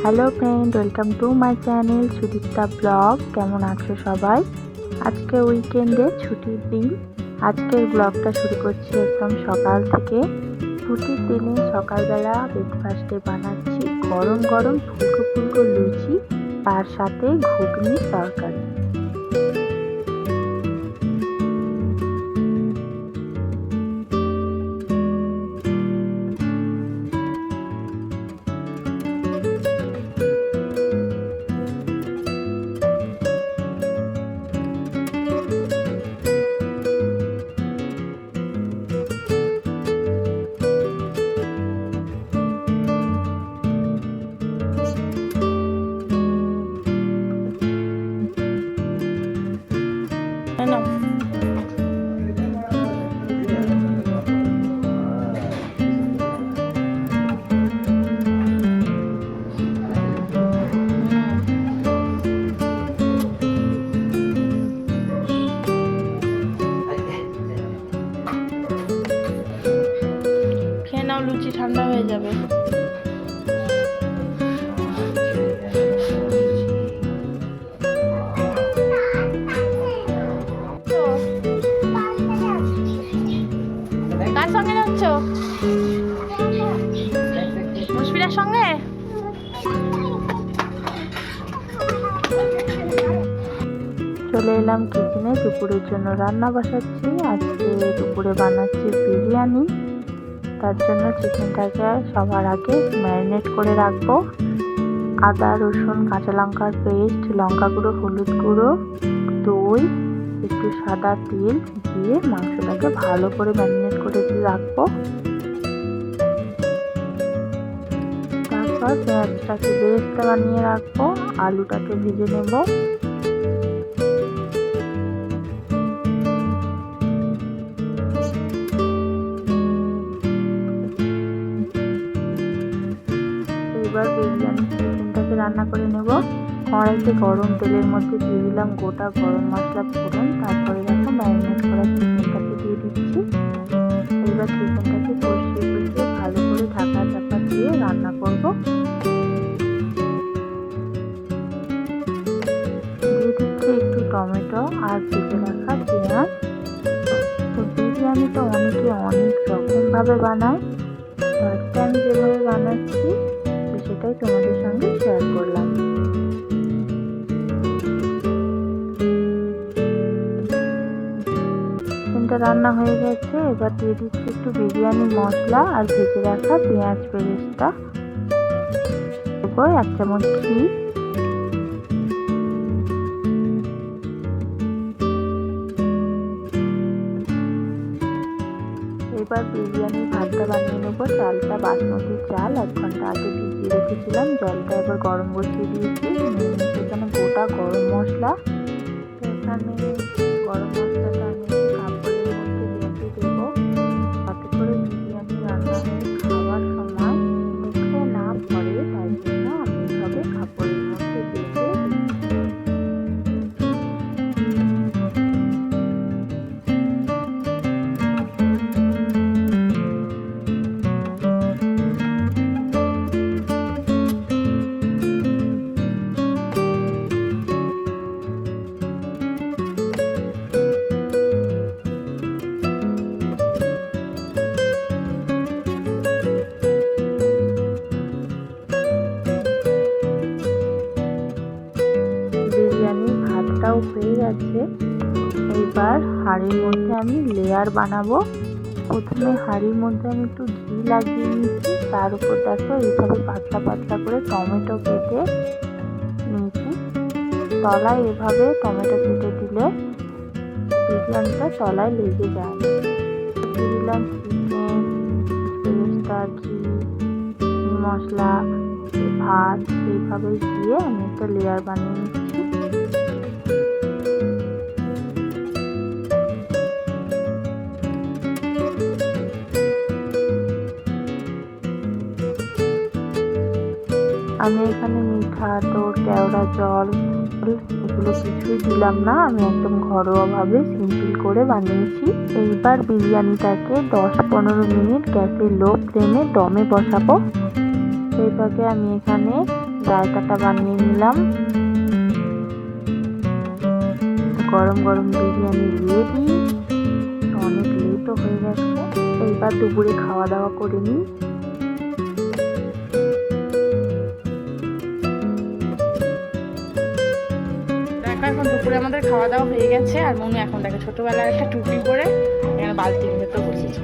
Hello friend, welcome to my channel Sudipta blog. কেমন আছো সবাই? আজকে উইকেন্ডে ছুটির দিন। আজকের ব্লগটা শুরু করছি একদম সকাল থেকে। ছুটির দিনে সকালবেলা ব্রেকফাস্টে বানাচ্ছি গরম গরম ফুলকো ফুলকো লুচি, তার সাথে ঘুগনির তরকারি। লুচি ঠান্ডা হয়ে যাবে। কার সঙ্গে যাচ্ছ? মুশফিরার সঙ্গে? চলে এলাম কিচেনে, দুপুরের জন্য রান্না বসাচ্ছি। আজকে দুপুরে বানাচ্ছি বিরিয়ানি। তার জন্য চিকেনটাকে সবার আগে ম্যারিনেট করে রাখবো। আদা, রসুন, কাঁচা লঙ্কার পেস্ট, লঙ্কা গুঁড়ো, হলুদ গুঁড়ো, দই, একটু সাদা তেল দিয়ে মাংসটাকে ভালো করে ম্যারিনেট করে রাখবো। তারপর পেঁয়াজটাকে বেরেস্তা বানিয়ে রাখবো, আলুটাকে ভেজে নেব। এবার বিরিয়ানি চিকেনটাকে রান্না করে নেব। কড়াইতে গরম তেলের মধ্যে দিয়ে দিলাম গোটা গরম মশলা ফোড়ন, তারপরে দেখো ম্যারিনেট করা চিকেনটাকে দিয়ে দিচ্ছি। এবার চিকেনটাকে কষিয়ে ভালো করে ঢাকা চাপা দিয়ে রান্না করব। দিয়ে দিচ্ছি একটু টমেটো আর ভেজে রাখা পেঁয়াজ। তো বিরিয়ানি তো অনেকে অনেক রকমভাবে বানায়, আজকে আমি যেভাবে বানাচ্ছি সেটাই তোমাদের সঙ্গে শেয়ার করলাম। চিকেনটা রান্না হয়ে গেছে। এবার দিয়ে দিচ্ছি একটু বিরিয়ানি মশলা আর ভেজে রাখা পেঁয়াজ বেরেস্তা, দেবো 1 চামচ ঘি। এবার বিরিয়ানির ভাতটা বানিয়ে নেবো। চালটা বাসমতি চাল 1 ঘন্টা আগে ভিজিয়ে রেখেছিলাম। জলটা এবার গরম বসিয়ে দিয়েছি। এখানে গোটা গরম মশলা, এখানে গরম মশলাটা আমি কাপড়ের মধ্যে বেঁধে দেবো, তাতে করে বিরিয়ানি রান্না হয়ে খাওয়ার সময় মুখে না পড়ে, তাই জন্য আমি এভাবে কাপড়ের মধ্যে বেঁধে ভাতটাও হয়ে গেছে। এবার হাঁড়ির মধ্যে আমি লেয়ার বানাবো। প্রথমে হাঁড়ির মধ্যে আমি একটু ঘি লাগিয়ে নিয়েছি, তার উপর দেখো এইভাবে পাতলা পাতলা করে টমেটো কেটে নিয়েছি। তলায় এভাবে টমেটো কেটে দিলে বিরিয়ানিটা তলায় লেগে যায়। দিয়ে দিলাম চিকেন, পেস্তা, ঘি, মশলা, ভাত, এইভাবে দিয়ে আমি একটা লেয়ার বানিয়ে নিচ্ছি। আমি এখানে মিঠা, তোর, কেওড়া জল এগুলো কিছুই দিলাম না, আমি একদম ঘরোয়াভাবে সিম্পল করে বানিয়েছি। এইবার বিরিয়ানিটাকে 10-15 মিনিট গ্যাসের লো ফ্লেমে দমে বসাবো। সেই ফাঁকে আমি এখানে রায়তাটা বানিয়ে নিলাম। গরম গরম বিরিয়ানি রেডি। অনেক লেটও হয়ে গেছে, এইবার দুপুরে খাওয়া দাওয়া করে নিই। এখন দুপুরে আমাদের খাওয়া দাওয়া হয়ে গেছে, আর মনু এখন দেখে ছোটবেলার একটা টুপি পরে এখানে বালতির ভেতর বসেছে।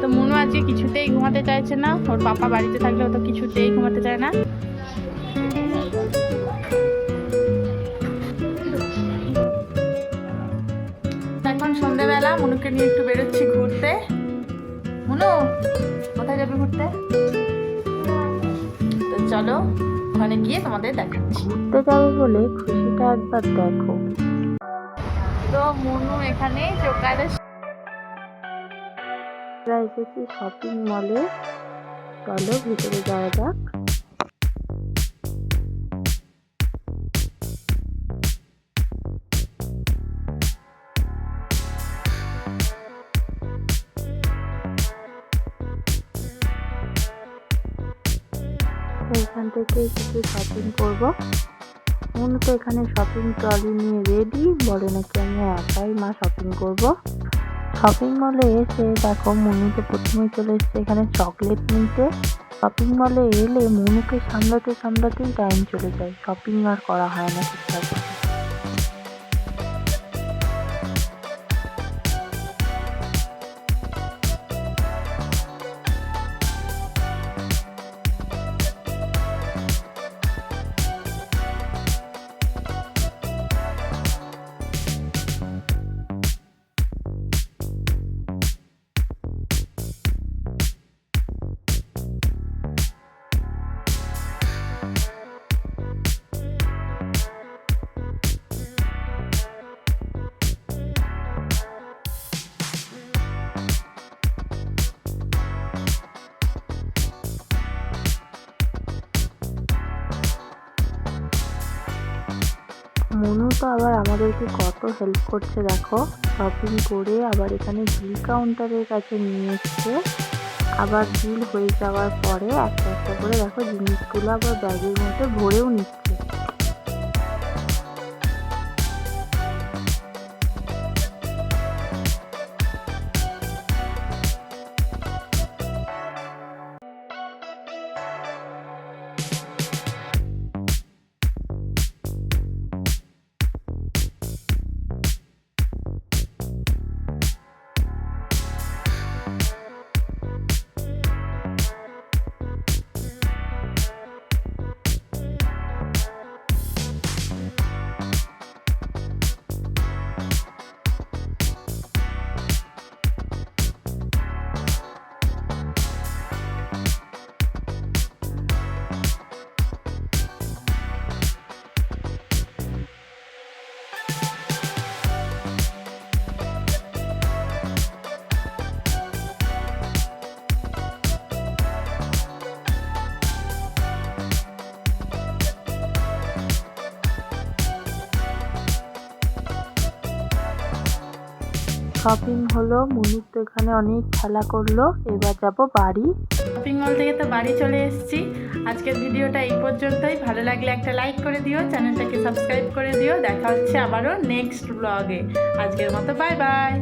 তো মনু আজকে কিছুতেই ঘুমাতে চাইছে না, ওর পাপা বাড়িতে থাকলে ও তো কিছুতেই ঘুমাতে চায় না। এখন সন্ধ্যেবেলা মনুকে নিয়ে একটু বেরোচ্ছি ঘুরতে। মনু, কোথায় যাবে ঘুরতে? তো চলো ওখানে গিয়ে তোমাদের দেখাচ্ছি। ঘুরতে যাবে বলে খুশিটা একবার দেখো। তো মনু এখানে আমরা এসেছি শপিং মলে, চলো ভিতরে যাওয়া যাক। এখান থেকে কিছু শপিং করব। মনু তো এখানে শপিং ট্রলি নিয়ে রেডি, বলে নাকি আমি একাই মা শপিং করব। শপিং মলে এসে দেখো মনু তো প্রথমে চলে এসছে এখানে চকলেট নিতে। শপিং মলে এলে মনুকে সামলাতেই টাইম চলে যায়, শপিং আর করা হয় না ঠিকঠাক। মনু তো আবার আমাদেরকে কত হেল্প করছে দেখো, শপিং করে আবার এখানে বিল কাউন্টারের কাছে নিয়ে এসছে। আবার বিল হয়ে যাওয়ার পরে একটা একটা করে দেখো জিনিসগুলো আবার ব্যাগের মধ্যে ভরেও নিচ্ছে। শপিং হলো, মনু তো এখানে অনেক খেলা করলো, এবার যাব বাড়ি। শপিং মল থেকে তো বাড়ি চলে এসেছি। আজকের ভিডিওটা এই পর্যন্তই। ভালো লাগলে একটা লাইক করে দিও, চ্যানেলটাকে সাবস্ক্রাইব করে দিও। দেখা হচ্ছে আবারও নেক্সট ব্লগে। আজকের মতো বাই বাই।